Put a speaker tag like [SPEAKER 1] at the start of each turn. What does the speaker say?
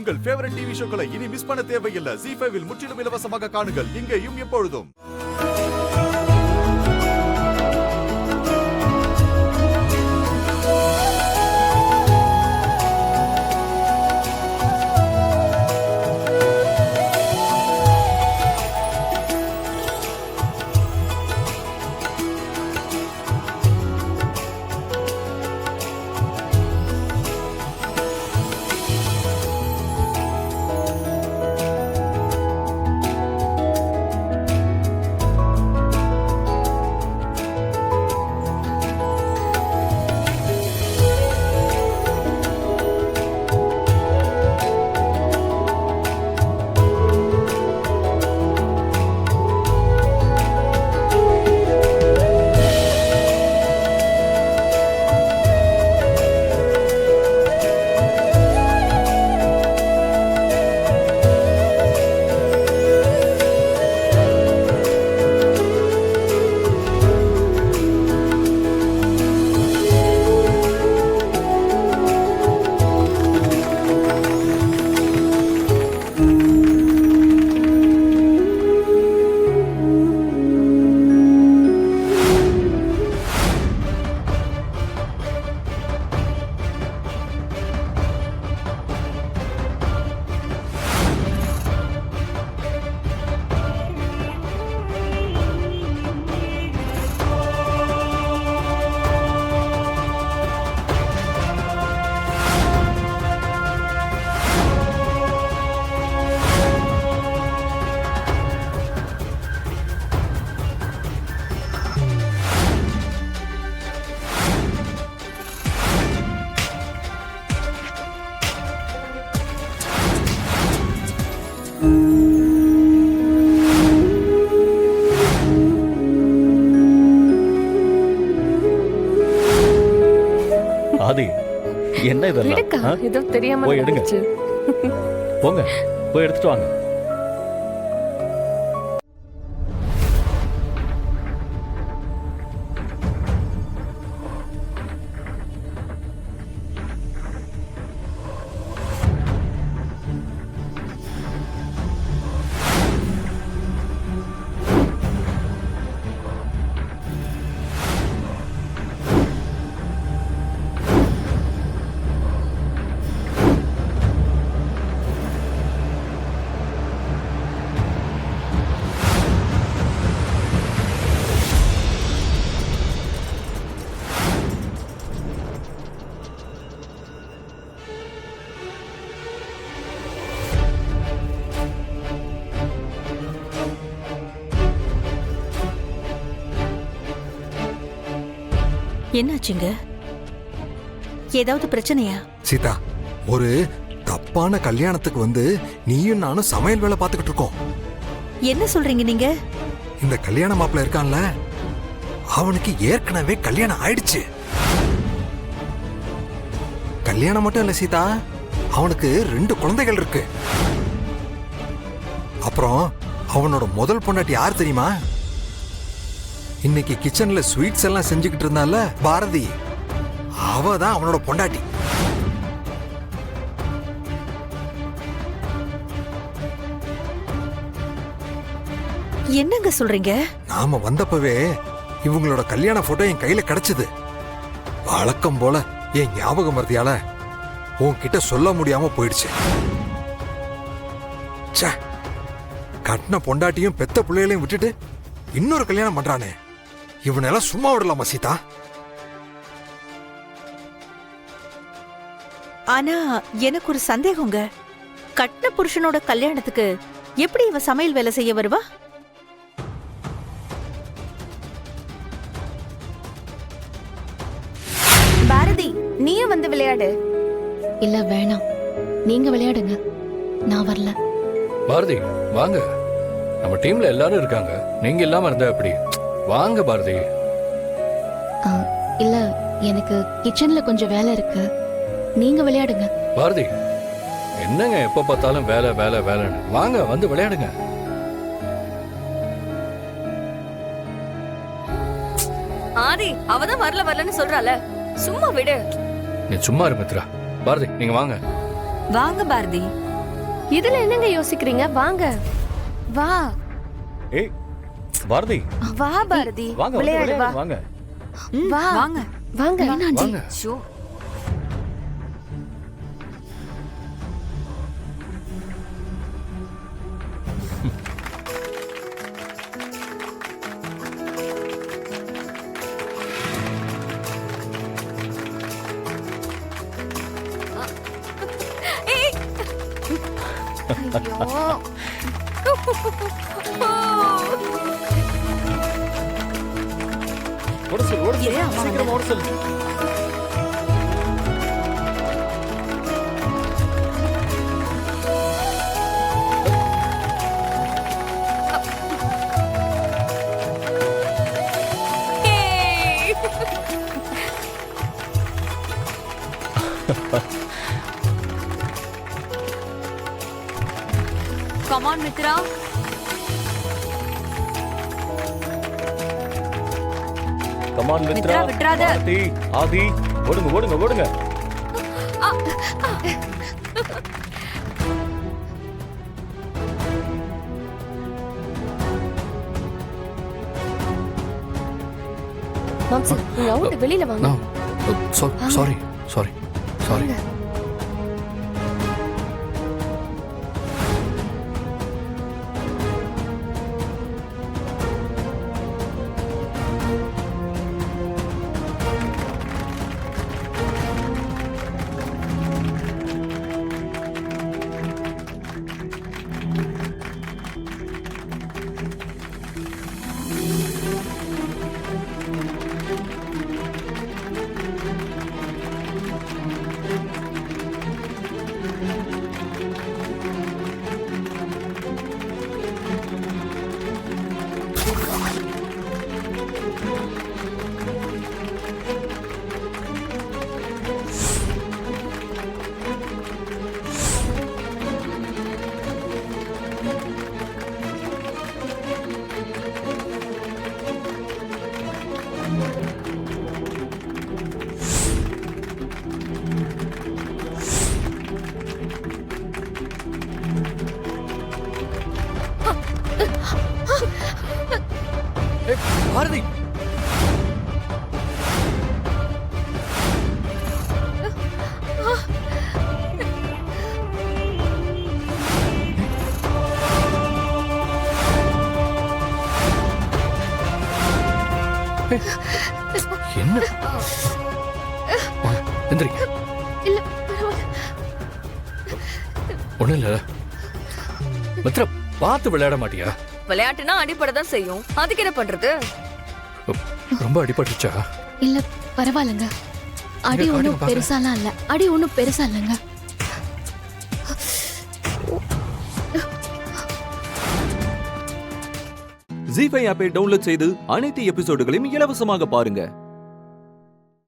[SPEAKER 1] உங்கள் favourite TV ஷோக்களை இனி miss பண்ண தேவையில்லை. ZEE5 இல் முற்றிலும் இலவசமாக காணுங்கள். இங்கேயும் எப்பொழுதும்.
[SPEAKER 2] ஆதி, என்ன இதெல்லாம்?
[SPEAKER 3] ஏதோ தெரியாம
[SPEAKER 2] போய் எடுங்க. போங்க, போய் எடுத்துட்டு வாங்க.
[SPEAKER 4] என்னாச்சுங்க? ஏதாவது பிரச்சனையா?
[SPEAKER 5] சீதா, ஒரு தப்பான கல்யாணத்துக்கு வந்து நீயும் நானும் சமையல் வேலை பார்த்துக்கிட்டு இருக்கோம்.
[SPEAKER 4] என்ன சொல்றீங்க நீங்க?
[SPEAKER 5] இந்த கல்யாண மாப்பிள்ள இருக்கான்ல, அவனுக்கு ஏற்கனவே கல்யாணம் ஆயிடுச்சு. கல்யாணம் மட்டும் இல்ல சீதா, அவனுக்கு 2 குழந்தைகள் இருக்கு. அப்புறம் அவனோட முதல் பொண்டாட்டி யார் தெரியுமா? இன்னைக்கு கிச்சன்ல ஸ்வீட்ஸ் எல்லாம் செஞ்சுக்கிட்டு இருந்தால பாரதி, அவ தான் அவனோட பொண்டாட்டி.
[SPEAKER 4] என்னங்க சொல்றீங்க?
[SPEAKER 5] நாம வந்தப்பவே இவங்களோட கல்யாண போட்டோ என் கையில கிடைச்சது. வழக்கம் போல என் ஞாபகம் மறதியால உன்கிட்ட சொல்ல முடியாம போயிடுச்சு. கட்டின பொண்டாட்டியும் பெத்த பிள்ளைகளையும் விட்டுட்டு இன்னொரு கல்யாணம் பண்றானே, இவனெல்லாம் சும்மா விடலாமா சீதா?
[SPEAKER 4] ஆனா எனக்கு ஒரு சந்தேகங்க. கட்டின புருஷனோட கல்யாணத்துக்கு எப்படி இவ சமையல் வேலை செய்ய வருவா?
[SPEAKER 3] பாரதி, நீயும் வந்து விளையாடு.
[SPEAKER 6] இல்ல வேணாம், நீங்க விளையாடுங்க, நான் வரல.
[SPEAKER 7] பாரதி வாங்க, நம்ம டீம்ல எல்லாரும் இருக்காங்க, நீங்க இல்லாம இருந்தா எப்படி? வாங்க பாரதி.
[SPEAKER 6] இல்ல, எனக்கு கிச்சன்ல கொஞ்சம் வேலை இருக்கு, நீங்க விளையாடுங்க.
[SPEAKER 7] பாரதி, என்னங்க எப்ப பார்த்தாலும் வேலை வேலை வேலைன்னு? வாங்க வந்து விளையாடுங்க.
[SPEAKER 3] ஆதி, அவதான் வரல வரலன்னு சொல்றால, சும்மா விடு.
[SPEAKER 7] நீ சும்மா இரு மித்ரா. பாரதி நீங்க வாங்க.
[SPEAKER 4] வாங்க பாரதி.
[SPEAKER 8] இதுல என்னங்க யோசிக்கிறீங்க? வாங்க. வா
[SPEAKER 2] ஏய் பாரதி
[SPEAKER 3] வா பாரதி
[SPEAKER 2] வாங்க வந்து
[SPEAKER 3] விளையாடு வா
[SPEAKER 2] விளையாடு, வாங்க.
[SPEAKER 3] வா வாங்க
[SPEAKER 8] வாங்க.
[SPEAKER 7] வாங்க.
[SPEAKER 3] ஷோ ஏய் ஐயோ
[SPEAKER 2] ஓட சொல், ஓட சொல்.
[SPEAKER 3] ஏன் அவன்
[SPEAKER 2] சீக்கிரம் ஓட சொல்.
[SPEAKER 3] ஏய் Come on, Mitra.
[SPEAKER 2] Come on, Mitra.
[SPEAKER 3] Mitra, விட்றாத.
[SPEAKER 2] ஆதி, ஆதி, ஓடுங்க ஓடுங்க ஓடுங்க.
[SPEAKER 8] மாம்சி, நீங்க அவுட் வெளியில வாங்க.
[SPEAKER 7] Sorry sorry sorry. பாரதி என்ன எந்திரி.
[SPEAKER 8] இல்ல
[SPEAKER 7] ஒண்ணும் இல்ல. மித்ரா பார்த்து விளையாட மாட்டியா?
[SPEAKER 3] விளையாட்டுனா அடிப்படதான் செய்யும். அதுக்கு என்ன பண்றது?
[SPEAKER 7] ரொம்ப அடிபட்டுச்சா?
[SPEAKER 6] இல்ல பரவாயில்லங்க. அடி
[SPEAKER 7] இங்க
[SPEAKER 6] ஒண்ணும்
[SPEAKER 7] காட்டுங்க
[SPEAKER 6] பெருசாலாம் இல்ல. அடி ஒண்ணும் பெருசா இல்லைங்க.
[SPEAKER 9] ஜீ5 ஆப்பை டவுன்லோட் செய்து அனைத்து எபிசோடுகளையும் இலவசமாக பாருங்க.